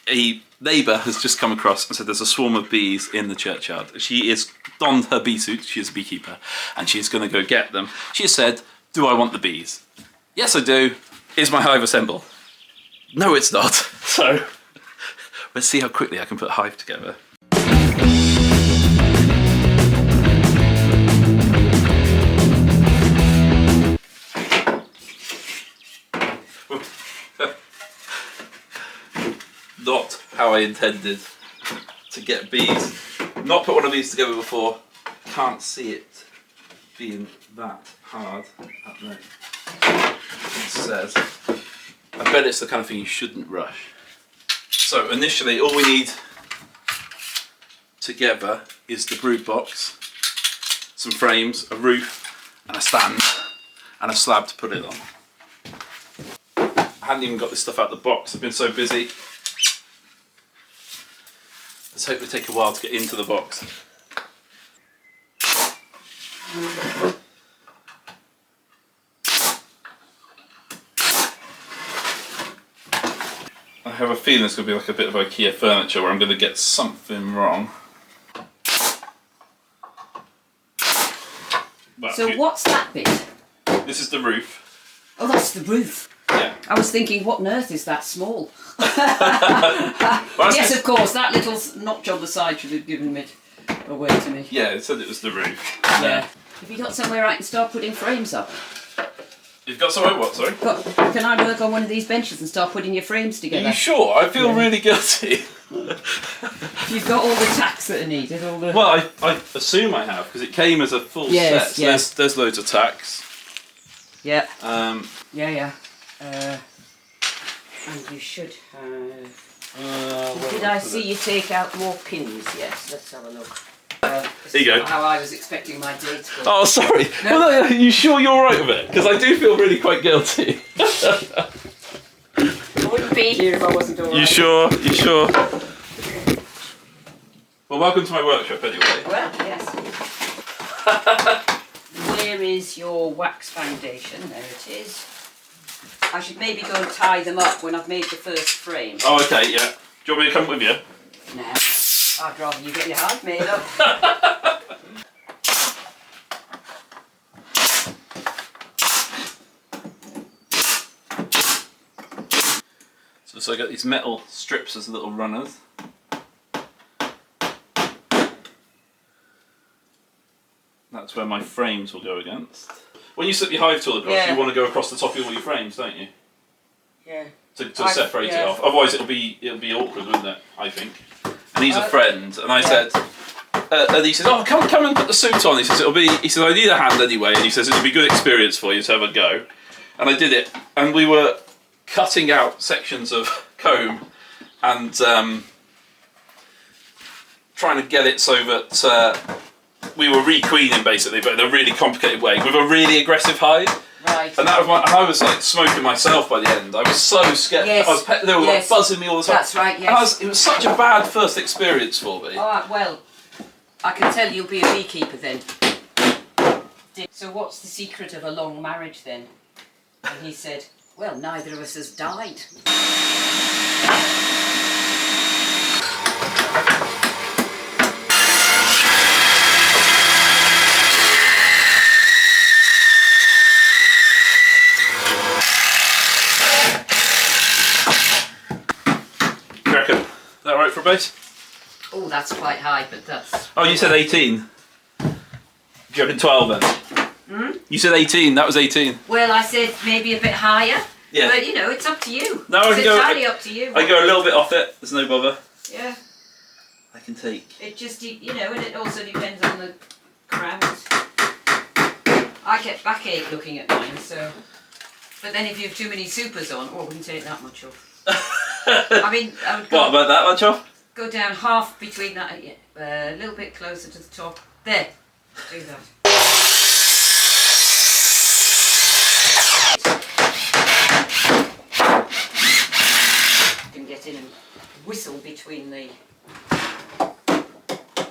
a neighbour has just come across and said there's a swarm of bees in the churchyard. She has donned her bee suit, she is a beekeeper, and she's going to go get them. She has said, do I want the bees? Yes, I do. Is my hive assembled? No, it's not. So, let's see how quickly I can put a hive together. Not how I intended to get bees. Not put one of these together before. Can't see it being that hard. It says. I bet it's the kind of thing you shouldn't rush. So initially all we need together is the brood box, some frames, a roof and a stand and a slab to put it on. I hadn't even got this stuff out of the box, I've been so busy. Let's hope they take a while to get into the box. I have a feeling it's going to be like a bit of IKEA furniture where I'm going to get something wrong. Well, so what's that bit? This is the roof. Oh, that's the roof. Yeah. I was thinking, what on earth is that small? Yes, of course, that little notch on the side should have given it away to me. Yeah, it said it was the roof. Yeah. Have you got somewhere I can start putting frames up? You've got somewhere what, sorry? Can I work on one of these benches and start putting your frames together? Are you sure? I feel really guilty. You've got all the tacks that are needed, all the... Well, I assume I have, because it came as a full set. So yes. There's loads of tacks. Yeah. Yeah. And you should have... Did I see you take out more pins? Yes, let's have a look. There you go. How I was expecting my day to go. Oh, sorry. No. Well, no, are you sure you're alright with it? Because I do feel really quite guilty. I wouldn't be here if I wasn't alright. You sure? You sure? Well, welcome to my workshop anyway. Well, yes. Where is your wax foundation? There it is. I should maybe go and tie them up when I've made the first frame. Oh, okay, yeah. Do you want me to come with you? No. I'd rather you get your hive made up. So I got these metal strips as little runners. That's where my frames will go against. When you slip your hive tool across, you want to go across the top of all your frames, don't you? Yeah. To separate it off. Otherwise it'll be awkward, wouldn't it, I think. And he's a friend, and I said, and he said, oh, come and put the suit on. He says, I need a hand anyway, and he says, it'll be a good experience for you to have a go. And I did it, and we were cutting out sections of comb and trying to get it so that we were re-queening basically, but in a really complicated way, with a really aggressive hive. Right. And that was I was like smoking myself by the end. I was so scared. Yes. They were like buzzing me all the time. That's right, yes. And it was such a bad first experience for me. Alright, well, I can tell you'll be a beekeeper then. So what's the secret of a long marriage then? And he said, well, neither of us has died. For a base? Oh, that's quite high, but that's... Oh, you said 18. Do you reckon 12 then? Hmm? You said 18, that was 18. Well, I said maybe a bit higher. Yeah. But, you know, it's up to you. No, I can it's entirely up to you. I go a little bit off it, there's no bother. Yeah. I can take. It just, you know, and it also depends on the crowds. I get backache looking at mine, so... But then if you have too many supers on, I wouldn't take that much off. I mean, I would go... What, about that much off? Go down half between that, a little bit closer to the top. There, do that. You can get in and whistle between the...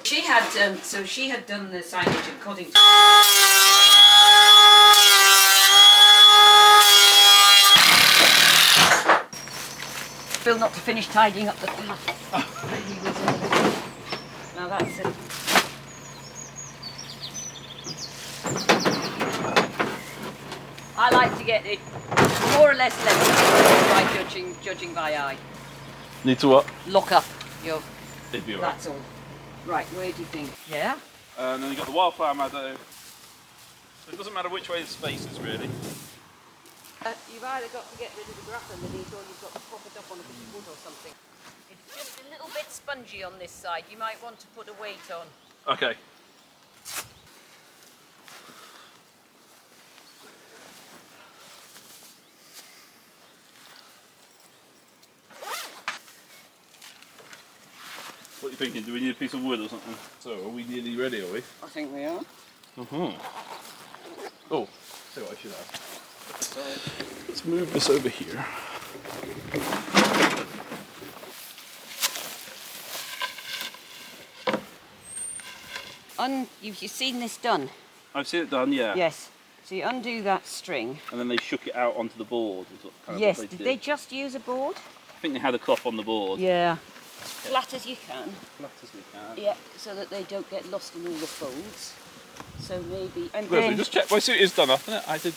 She had, so she had done the signage at Coddington. Bill not to finish tidying up the path. Now that's it. I like to get it more or less level by judging by eye. Need to what? Lock up your. It'd be alright. That's all. Right, where do you think? Yeah? And then you've got the wildflower meadow. So it doesn't matter which way the space is really. You've either got to get rid of the grass underneath or you've got to prop it up on a bit of wood or something. It's just a little bit spongy on this side. You might want to put a weight on. Okay. What are you thinking? Do we need a piece of wood or something? So, are we nearly ready, are we? I think we are. Oh, see what I should have. Let's move this over here. You've seen this done? I've seen it done, yeah. Yes. So you undo that string. And then they shook it out onto the board. Is what Yes. what Did they just use a board? I think they had a cloth on the board. Yeah. As flat as you can. Flat as we can. Yeah. So that they don't get lost in all the folds. So maybe. And Well, then. just check. My suit is done up, isn't it? I did.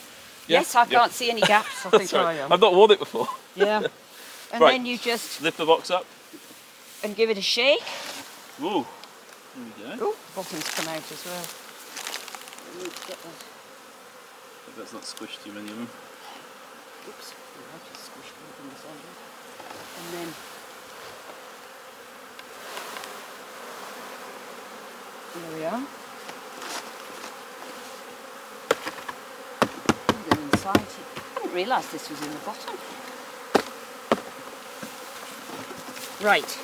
Yeah, Yes, I can't see any gaps. I think I am. I've not worn it before. Yeah. And Right. then you just Lift the box up. and give it a shake. Ooh. There we go. Oh, bottoms come out as well. We need to get that. Hope that's not squished too many of them. Oops. Oh, I just squished one from the side. And then. There we are. And then inside. I didn't realise this was in the bottom. Right.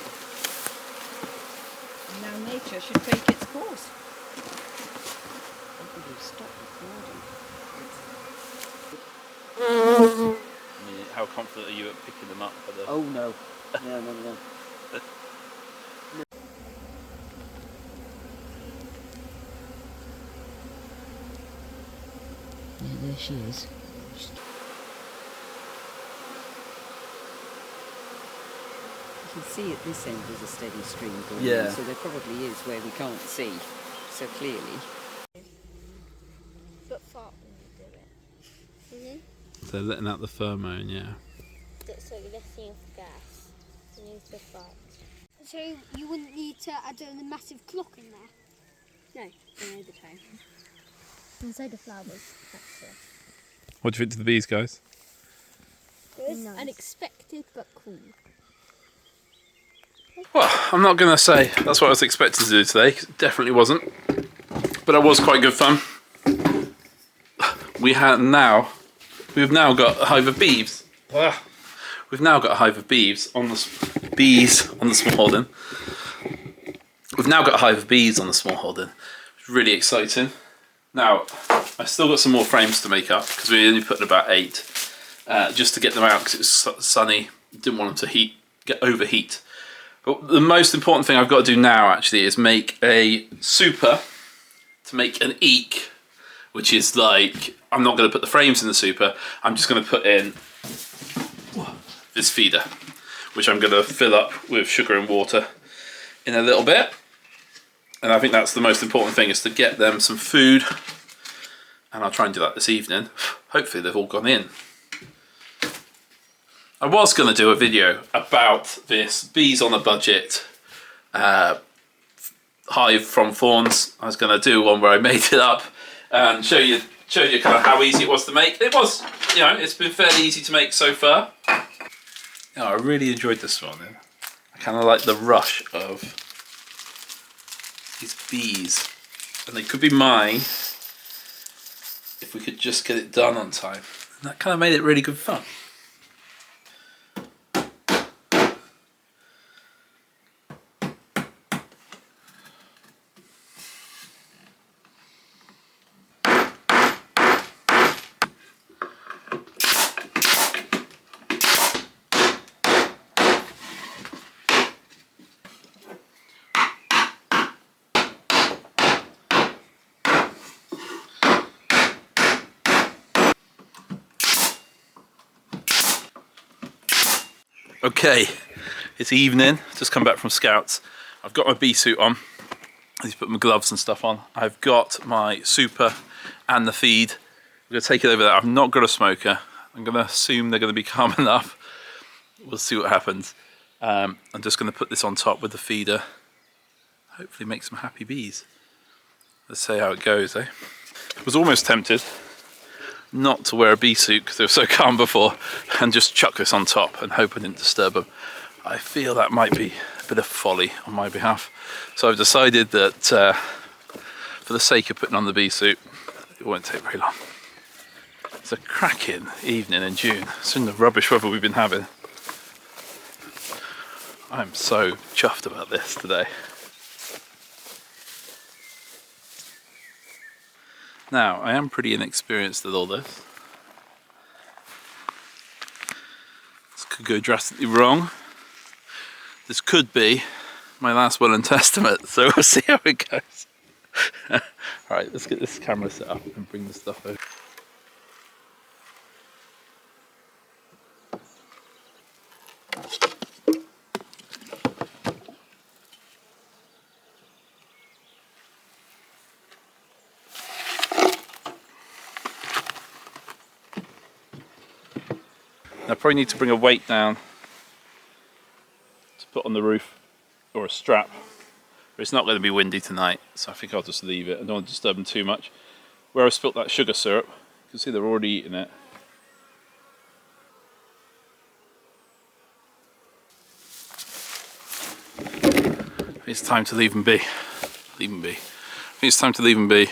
And now nature should take its course. Oh, you stop recording. I mean, how confident are you at picking them up? For the... Oh no. No. Yeah, there she is. You can see at this end there's a steady stream going Yeah. in, so there probably is where we can't see so clearly. But fart when you do it. So letting out the pheromone, yeah. So you're letting off gas. You need to fart. So you wouldn't need to add a massive clock in there? No, only the time. And so the flowers, actually. What do you think to the bees, guys? Good. Nice. Unexpected but cool. Well, I'm not going to say that's what I was expecting to do today, 'cause it definitely wasn't. But it was quite good fun. We've now got a hive of bees. We've now got a hive of bees on the bees on the small holding. We've now got a hive of bees on the small holding. It's really exciting. Now, I still got some more frames to make up because we only put in about 8, just to get them out because it was sunny. Didn't want them to overheat. But the most important thing I've got to do now actually is make a super to make an eek, which is like, I'm not going to put the frames in the super, I'm just going to put in this feeder, which I'm going to fill up with sugar and water in a little bit. And I think that's the most important thing, is to get them some food. And I'll try and do that this evening. Hopefully they've all gone in. I was going to do a video about this bees on a budget hive from Thorns. I was going to do one where I made it up and showed you kind of how easy it was to make. It was, it's been fairly easy to make so far. I really enjoyed this one. I kind of like the rush of these bees, and they could be mine if we could just get it done on time. And that kind of made it really good fun. Okay, it's evening, just come back from scouts. I've got my bee suit on. I need to put my gloves and stuff on. I've got my super and the feed. I'm going to take it over there. I've not got a smoker. I'm going to assume they're going to be calm enough. We'll see what happens. I'm just going to put this on top with the feeder. Hopefully make some happy bees. Let's see how it goes, eh? I was almost tempted not to wear a bee suit because they were so calm before and just chuck this on top and hope I didn't disturb them. I feel that might be a bit of folly on my behalf. So I've decided that for the sake of putting on the bee suit, it won't take very long. It's a cracking evening in June. It's in the rubbish weather we've been having. I'm so chuffed about this today. Now, I am pretty inexperienced at all this. This could go drastically wrong. This could be my last will and testament, so we'll see how it goes. Alright, let's get this camera set up and bring the stuff over. I probably need to bring a weight down to put on the roof, or a strap, but it's not going to be windy tonight, so I think I'll just leave it. I don't want to disturb them too much. Where I spilt that sugar syrup, you can see they're already eating it. It's time to leave them be. Leave them be. I think it's time to leave them be.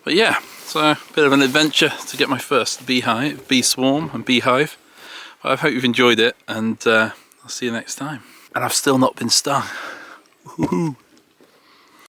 But yeah, so a bit of an adventure to get my first beehive, bee swarm and beehive. But I hope you've enjoyed it, and I'll see you next time. And I've still not been stung. Woohoo!